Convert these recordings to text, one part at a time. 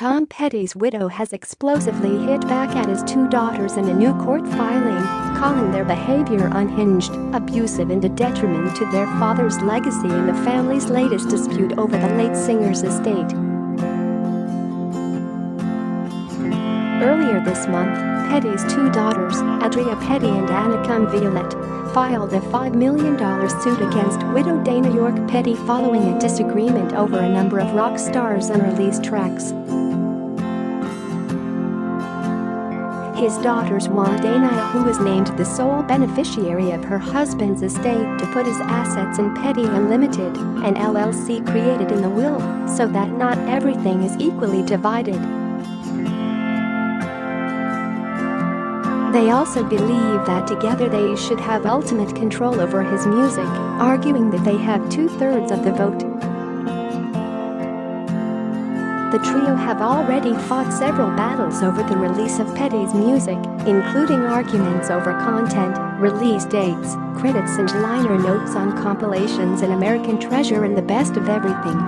Tom Petty's widow has explosively hit back at his two daughters in a new court filing, calling their behavior unhinged, abusive and a detriment to their father's legacy in the family's latest dispute over the late singer's estate. Earlier this month, Petty's two daughters, Adria Petty and Annakim Violette, filed a $5 million suit against widow Dana Petty following a disagreement over a number of rock stars' unreleased tracks. His daughters want Dana, who is named the sole beneficiary of her husband's estate, to put his assets in Petty Unlimited, an LLC created in the will, so that not everything is equally divided. They also believe that together they should have ultimate control over his music, arguing that they have 2/3 of the vote. The trio have already fought several battles over the release of Petty's music, including arguments over content, release dates, credits and liner notes on compilations and American Treasure and the Best of Everything.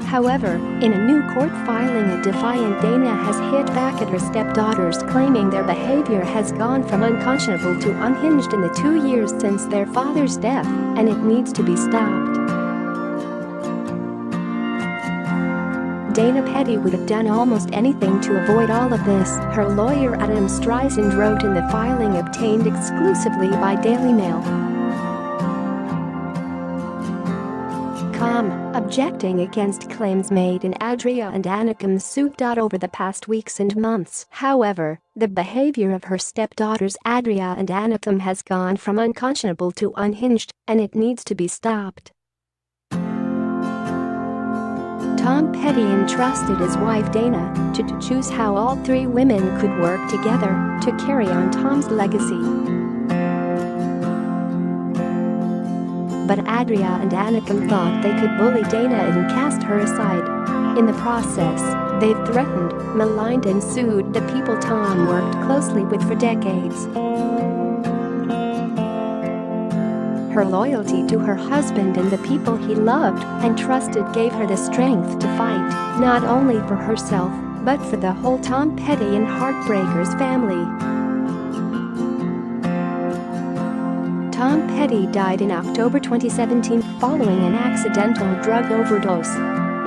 However, in a new court filing, a defiant Dana has hit back at her stepdaughters, claiming their behavior has gone from unconscionable to unhinged in the 2 years since their father's death, and it needs to be stopped. Dana Petty would have done almost anything to avoid all of this, her lawyer Adam Streisand wrote in the filing obtained exclusively by Daily Mail. Objecting against claims made in Adria and Annakim's suit. Over the past weeks and months, however, the behavior of her stepdaughters Adria and Annakim has gone from unconscionable to unhinged, and it needs to be stopped. Tom Petty entrusted his wife Dana to choose how all three women could work together to carry on Tom's legacy. But Adria and Annakim thought they could bully Dana and cast her aside. In the process, they've threatened, maligned and sued the people Tom worked closely with for decades. Her loyalty to her husband and the people he loved and trusted gave her the strength to fight, not only for herself, but for the whole Tom Petty and Heartbreakers family. Tom Petty died in October 2017 following an accidental drug overdose.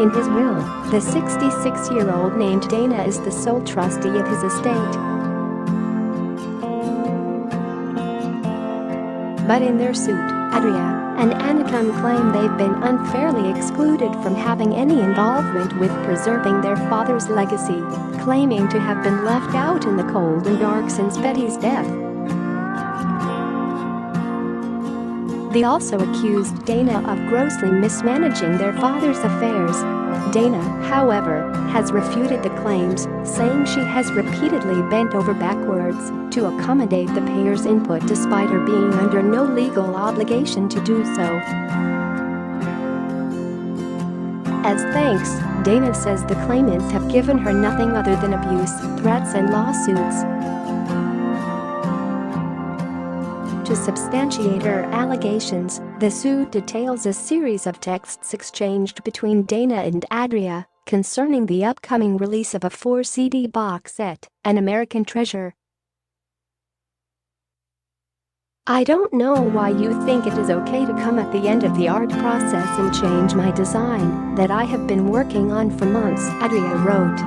In his will, the 66-year-old named Dana as the sole trustee of his estate. But in their suit, Adria and Annakim claim they've been unfairly excluded from having any involvement with preserving their father's legacy, claiming to have been left out in the cold and dark since Petty's death. They also accused Dana of grossly mismanaging their father's affairs. Dana, however, has refuted the claims, saying she has repeatedly bent over backwards to accommodate the payer's input despite her being under no legal obligation to do so. As thanks, Dana says the claimants have given her nothing other than abuse, threats and lawsuits. To substantiate her allegations, the suit details a series of texts exchanged between Dana and Adria concerning the upcoming release of a 4-CD box set, An American Treasure. "I don't know why you think it is okay to come at the end of the art process and change my design that I have been working on for months," Adria wrote.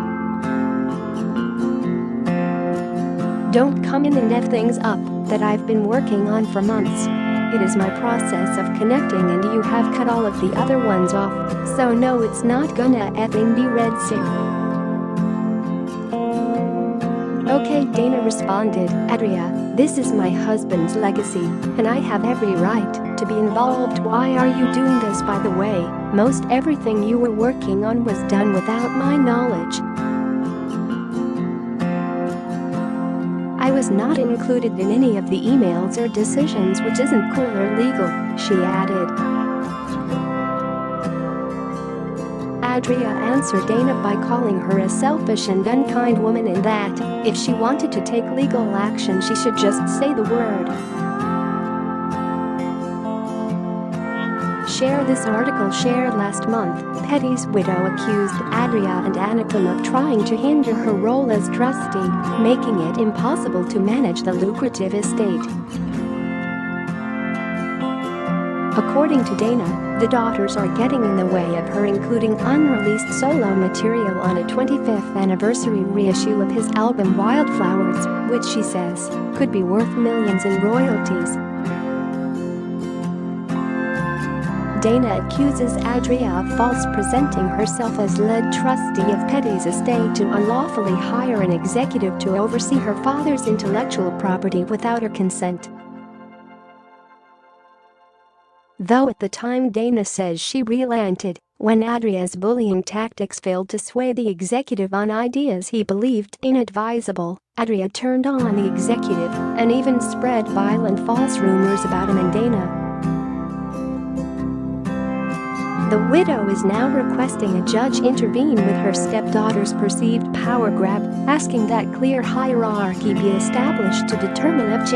"Don't come in and F things up that I've been working on for months. It is my process of connecting and you have cut all of the other ones off, so no, it's not gonna effing be red sick." "Okay," Dana responded, "Adria, this is my husband's legacy, and I have every right to be involved. Why are you doing this? By the way, most everything you were working on was done without my knowledge. I was not included in any of the emails or decisions, which isn't cool or legal," she added. Adria answered Dana by calling her a selfish and unkind woman and that, if she wanted to take legal action, she should just say the word. share this article shared last month. Petty's widow accused Adria and Annakim of trying to hinder her role as trustee, making it impossible to manage the lucrative estate. According to Dana, the daughters are getting in the way of her including unreleased solo material on a 25th anniversary reissue of his album Wildflowers, which she says could be worth millions in royalties. Dana accuses Adria of false presenting herself as lead trustee of Petty's estate to unlawfully hire an executive to oversee her father's intellectual property without her consent. Though at the time Dana says she relented when Adria's bullying tactics failed to sway the executive on ideas he believed inadvisable, Adria turned on the executive and even spread violent false rumors about him and Dana. The widow is now requesting a judge intervene with her stepdaughter's perceived power grab, asking that clear hierarchy be established to determine if